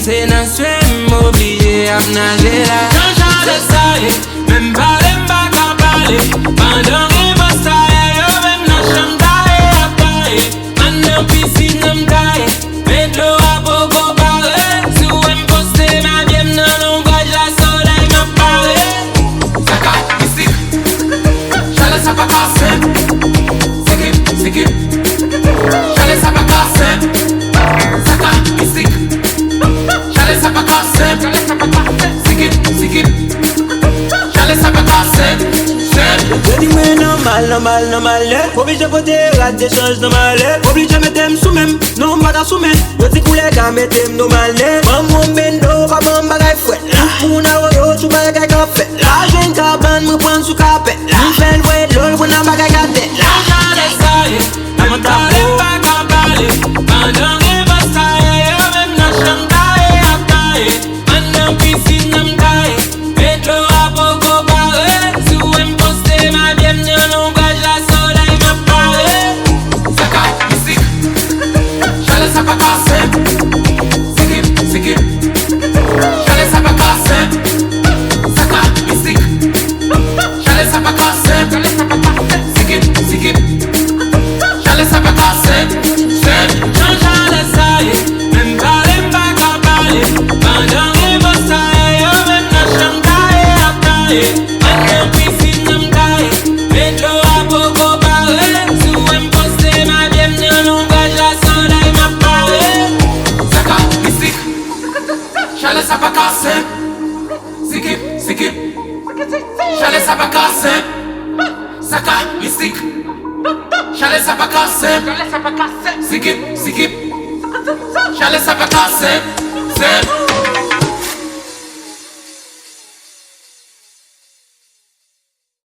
c'est dans ce m'obligé à nager là. Quand j'en ça même pas les bacs à parler. Pendant que vous savez, yo même dans chambre d'aïe à taille. En piscine me taille. Mais de l'eau à beaucoup parler. Si vous me postez ma bien dans l'ombrage, la soleil m'a parlé. Saka, mystique. J'allais ça pas casser. C'est qui. J'allais ça pas casser. Saka, mystique. J'allais ça pas casser. C'est qui. J'allais ça pas casser. Je dis mais normal obligé poter rater change normal obligé mettre sous même non pas sous même je dis couler qu'à mettre normal maman bendo pas bon bagay fouet pour na yo tu bagay café la jeune cabane me prend sous capet la fait le l'ol pour na bagay gâté la j'allais ça I'm talking back à parler pendant que vous savez yo même dans chambre d'aïe à taille en piscine me taille mais de l'eau à beaucoup parler si vous me postez ma bien dans l'ombrage la soleil m'a parlé. Saka, mystique. J'allais ça pas casser. C'est qui. J'allais ça pas casser. Saka, mystique. J'allais ça pas casser. C'est qui. J'allais ça pas casser. Quand j'allais ça même pas les bacs à parler. Pendant que vous savez yo même dans chambre d'aïe à taille. En piscine me taille. Mais de l'eau à beaucoup parler. Si vous me postez ma bien dans l'ombrage la soleil m'a parlé. Saka, mystique. J'allais ça pas casser. C'est qui. J'allais ça pas casser. Saka, mystique. J'allais ça pas casser. C'est qui. J'allais ça pas casser.